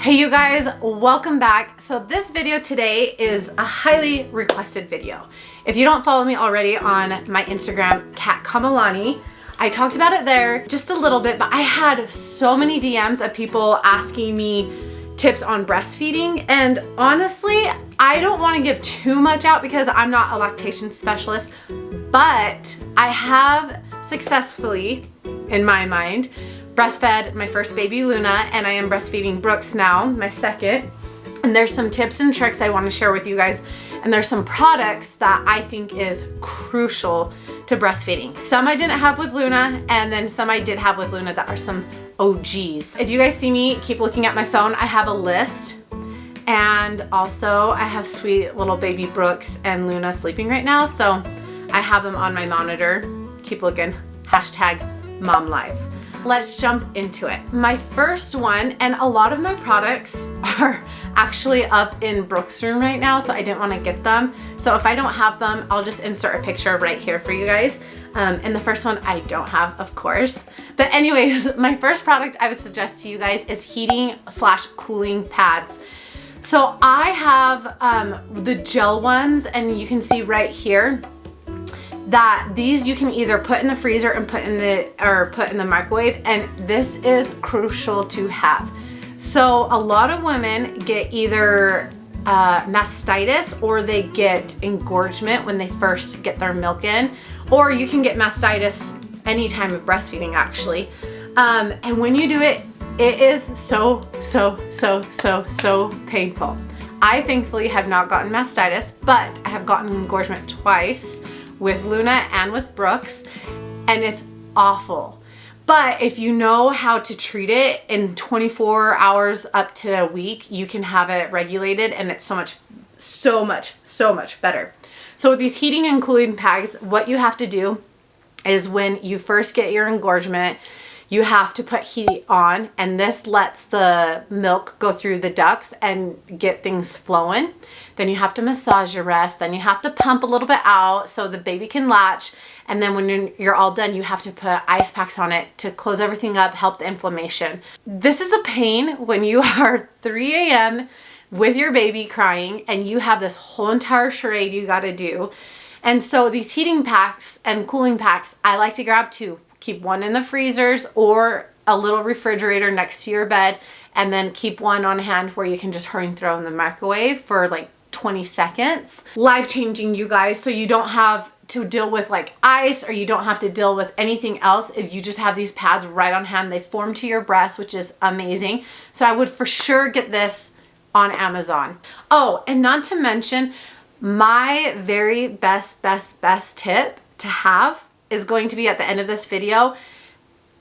Hey you guys, welcome back. So this video today is a highly requested video. If you don't follow me already on my Instagram, @kamalani, I talked about it there just a little bit, but I had so many DMs of people asking me tips on breastfeeding, and honestly, I don't want to give too much out because I'm not a lactation specialist, but I have successfully, in my mind, breastfed my first baby Luna, and I am breastfeeding Brooks now, my second. And there's some tips and tricks I want to share with you guys, and there's some products that I think is crucial to breastfeeding. Some I didn't have with Luna, and then some I did have with Luna that are some OGs. If you guys see me keep looking at my phone, I have a list, and also I have sweet little baby Brooks and Luna sleeping right now, so I have them on my monitor. Keep looking, #MomLife. Let's jump into it. My first one, and a lot of my products are actually up in Brooks' room right now, so I didn't want to get them. So if I don't have them, I'll just insert a picture right here for you guys. And the first one I don't have, of course. But anyways, my first product I would suggest to you guys is heating/cooling pads. So I have the gel ones, and you can see right here that these you can either put in the freezer and put in the microwave, and this is crucial to have. So a lot of women get either mastitis, or they get engorgement when they first get their milk in, or you can get mastitis any time of breastfeeding actually. And when you do it, it is so painful. I thankfully have not gotten mastitis, but I have gotten engorgement twice with Luna and with Brooks, and it's awful. But if you know how to treat it in 24 hours up to a week, you can have it regulated, and it's so much better. So with these heating and cooling pads, what you have to do is when you first get your engorgement, you have to put heat on, and this lets the milk go through the ducts and get things flowing. Then you have to massage your breast, then you have to pump a little bit out so the baby can latch, and then when you're all done, you have to put ice packs on it to close everything up, help the inflammation. This is a pain when you are 3 a.m. with your baby crying and you have this whole entire charade you gotta do. And so these heating packs and cooling packs, I like to grab 2. Keep one in the freezers or a little refrigerator next to your bed, and then keep one on hand where you can just hurry and throw in the microwave for like 20 seconds. Life-changing, you guys, so you don't have to deal with like ice, or you don't have to deal with anything else. If you just have these pads right on hand, they form to your breast, which is amazing. So I would for sure get this on Amazon. Oh, and not to mention, my very best tip to have is going to be at the end of this video.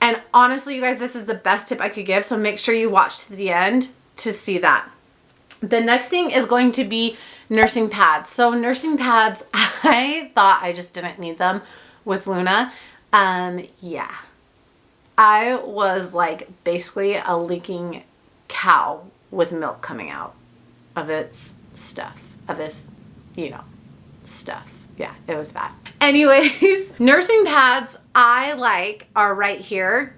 And honestly, you guys, this is the best tip I could give, so make sure you watch to the end to see that. The next thing is going to be nursing pads. So nursing pads, I thought I just didn't need them with Luna. Yeah. I was like basically a leaking cow with milk coming out of its stuff, of its, stuff. Yeah, it was bad. Anyways, nursing pads I like are right here,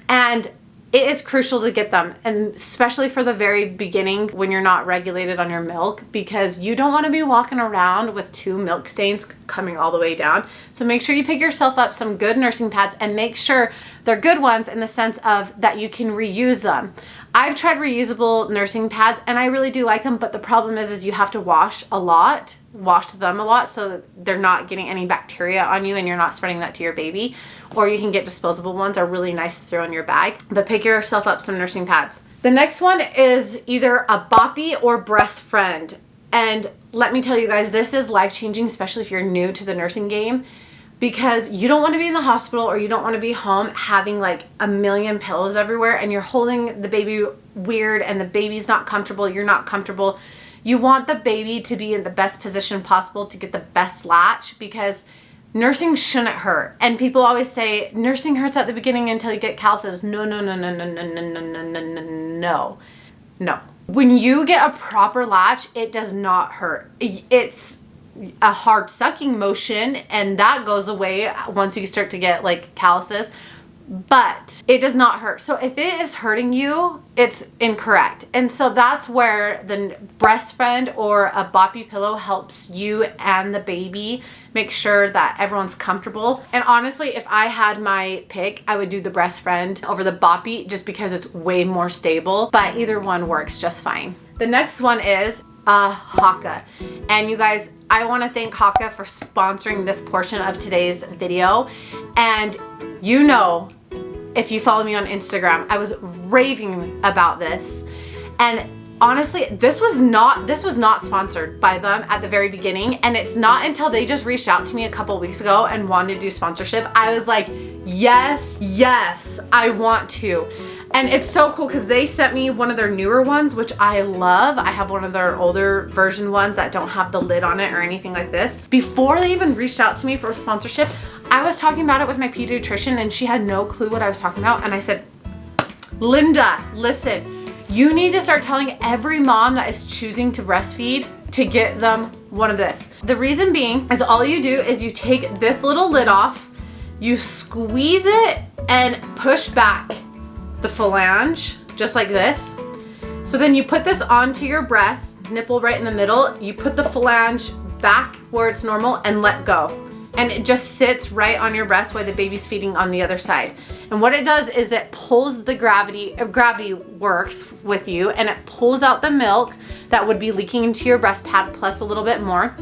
and it is crucial to get them, and especially for the very beginning when you're not regulated on your milk, because you don't want to be walking around with 2 milk stains coming all the way down. So make sure you pick yourself up some good nursing pads, and make sure they're good ones in the sense of that you can reuse them. I've tried reusable nursing pads and I really do like them, but the problem is you have to wash them a lot so that they're not getting any bacteria on you and you're not spreading that to your baby. Or you can get disposable ones, are really nice to throw in your bag, but pick yourself up some nursing pads. The next one is either a Boppy or Breast Friend. And let me tell you guys, this is life-changing, especially if you're new to the nursing game, because you don't want to be in the hospital, or you don't want to be home having like a million pillows everywhere and you're holding the baby weird and the baby's not comfortable, you're not comfortable. You want the baby to be in the best position possible to get the best latch, because nursing shouldn't hurt. And people always say nursing hurts at the beginning until you get calluses. No. When you get a proper latch, it does not hurt. It's a hard sucking motion, and that goes away once you start to get like calluses. but it does not hurt. So if it is hurting you, it's incorrect. And so that's where the breast friend or a boppy pillow helps you and the baby make sure that everyone's comfortable. And honestly, if I had my pick, I would do the breast friend over the boppy just because it's way more stable, but either one works just fine. The next one is Haakaa. And you guys, I want to thank Haakaa for sponsoring this portion of today's video. And you know, if you follow me on Instagram, I was raving about this. And honestly, this was not sponsored by them at the very beginning. And it's not until they just reached out to me a couple weeks ago and wanted to do sponsorship, I was like, yes, I want to. And it's so cool because they sent me one of their newer ones, which I love. I have one of their older version ones that don't have the lid on it or anything like this. Before they even reached out to me for sponsorship, I was talking about it with my pediatrician and she had no clue what I was talking about. And I said, Linda, listen, you need to start telling every mom that is choosing to breastfeed to get them one of this. The reason being is all you do is you take this little lid off, you squeeze it and push back the phalange, just like this. So then you put this onto your breast, nipple right in the middle, you put the phalange back where it's normal and let go. And it just sits right on your breast while the baby's feeding on the other side. And what it does is it pulls the gravity works with you and it pulls out the milk that would be leaking into your breast pad plus a little bit more.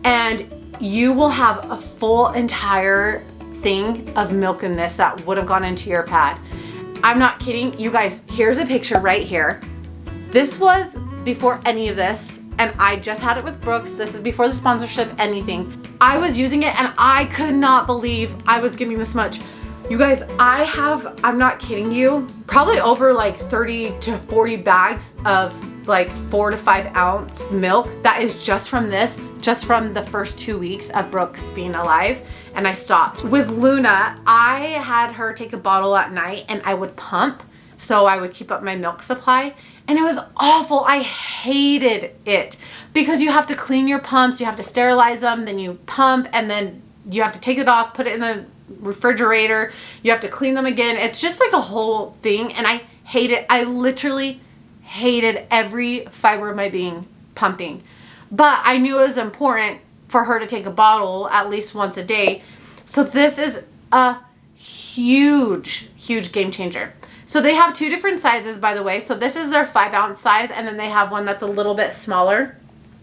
And you will have a full entire thing of milk in this that would have gone into your pad. I'm not kidding. You guys, here's a picture right here. This was before any of this, and I just had it with Brooks. This is before the sponsorship, anything. I was using it and I could not believe I was getting this much. You guys, I'm not kidding you, probably over like 30 to 40 bags of like 4 to 5 ounce milk that is just from this, just from the first 2 weeks of Brooks being alive. And I stopped. With Luna, I had her take a bottle at night and I would pump so I would keep up my milk supply. And it was awful. I hated it because you have to clean your pumps, you have to sterilize them, then you pump and then you have to take it off, put it in the refrigerator, you have to clean them again. It's just like a whole thing and I hate it. I literally hated every fiber of my being pumping. But I knew it was important for her to take a bottle at least once a day. So this is a huge game changer. So they have 2 different sizes, by the way. So this is their 5 ounce size and then they have one that's a little bit smaller.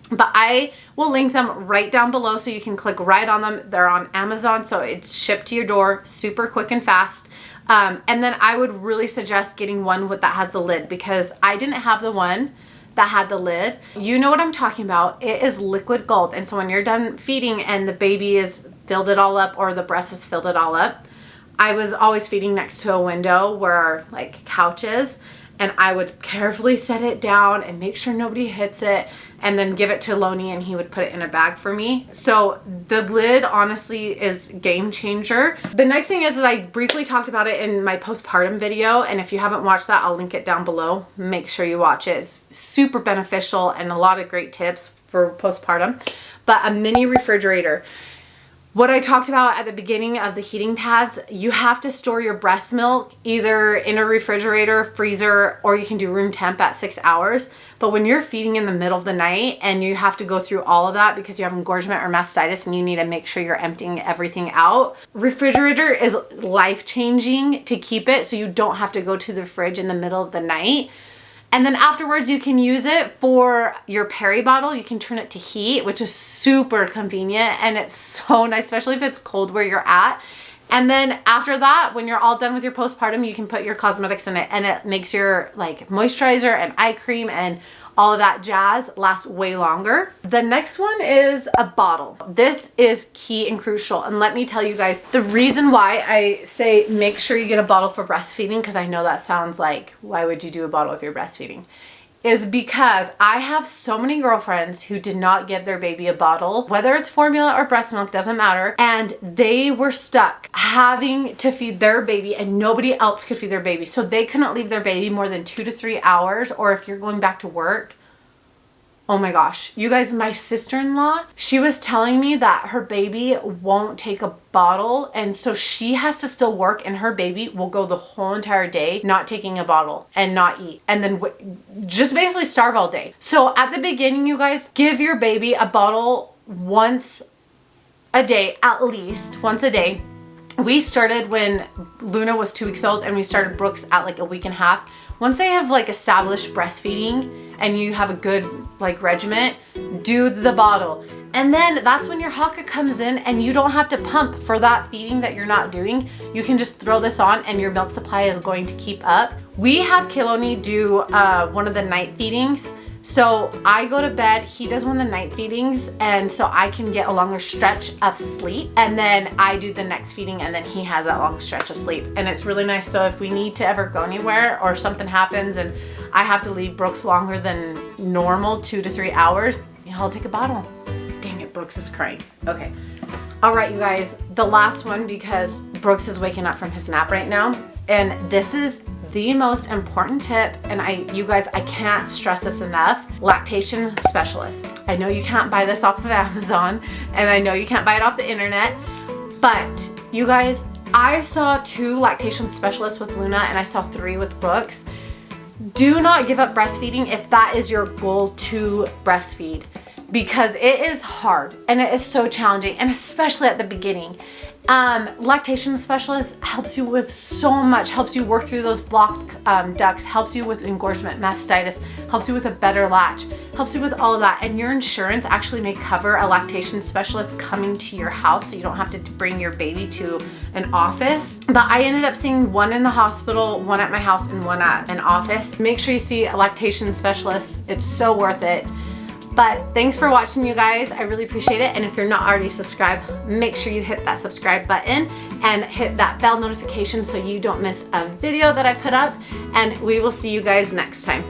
But I will link them right down below so you can click right on them. They're on Amazon, so it's shipped to your door super quick and fast. And then I would really suggest getting one that has the lid because I didn't have the one that had the lid. You know what I'm talking about. It is liquid gold. And so when you're done feeding and the baby is filled it all up or the breast has filled it all up, I was always feeding next to a window where our like couch is. And I would carefully set it down and make sure nobody hits it and then give it to Lonnie and he would put it in a bag for me. So the lid honestly is game changer. The next thing is I briefly talked about it in my postpartum video. And if you haven't watched that, I'll link it down below. Make sure you watch it. It's super beneficial and a lot of great tips for postpartum. But a mini refrigerator. What I talked about at the beginning of the heating pads, you have to store your breast milk either in a refrigerator, freezer, or you can do room temp at 6 hours. But when you're feeding in the middle of the night and you have to go through all of that because you have engorgement or mastitis and you need to make sure you're emptying everything out, refrigerator is life-changing to keep it so you don't have to go to the fridge in the middle of the night. And then afterwards you can use it for your peri bottle. You can turn it to heat, which is super convenient and it's so nice, especially if it's cold where you're at. And then after that, when you're all done with your postpartum, you can put your cosmetics in it and it makes your like moisturizer and eye cream and all of that jazz last way longer. The next one is a bottle. This is key and crucial. And let me tell you guys, the reason why I say make sure you get a bottle for breastfeeding, because I know that sounds like, why would you do a bottle if you're breastfeeding? Is because I have so many girlfriends who did not give their baby a bottle, whether it's formula or breast milk, doesn't matter. And they were stuck having to feed their baby and nobody else could feed their baby. So they couldn't leave their baby more than 2 to 3 hours, or if you're going back to work, Oh my gosh, you guys, my sister-in-law, she was telling me that her baby won't take a bottle, and so she has to still work, and her baby will go the whole entire day not taking a bottle and not eat, and then just basically starve all day. So at the beginning, you guys, give your baby a bottle once a day, at least once a day. We started when Luna was 2 weeks old, and we started Brooks at like a week and a half. Once they have like established breastfeeding and you have a good like regimen, do the bottle. And then that's when your Haakaa comes in, and you don't have to pump for that feeding that you're not doing. You can just throw this on and your milk supply is going to keep up. We have Kiloni do one of the night feedings. So I go to bed, he does one of the night feedings, and so I can get a longer stretch of sleep, and then I do the next feeding, and then he has that long stretch of sleep. And it's really nice. So if we need to ever go anywhere or something happens and I have to leave Brooks longer than normal, 2 to 3 hours, he'll take a bottle. Dang it, Brooks is crying. Okay. All right, you guys, the last one, because Brooks is waking up from his nap right now, and this is the most important tip, and you guys, I can't stress this enough. Lactation specialist. I know you can't buy this off of Amazon, and I know you can't buy it off the internet, but you guys, I saw 2 lactation specialists with Luna, and I saw 3 with Brooks. Do not give up breastfeeding if that is your goal to breastfeed, because it is hard and it is so challenging, and especially at the beginning. Lactation specialist helps you with so much, helps you work through those blocked ducts, helps you with engorgement, mastitis, helps you with a better latch, helps you with all of that. And your insurance actually may cover a lactation specialist coming to your house, so you don't have to bring your baby to an office. But I ended up seeing 1 in the hospital, 1 at my house, and 1 at an office. Make sure you see a lactation specialist. It's so worth it. But thanks for watching, you guys. I really appreciate it. And if you're not already subscribed, make sure you hit that subscribe button and hit that bell notification so you don't miss a video that I put up. And we will see you guys next time.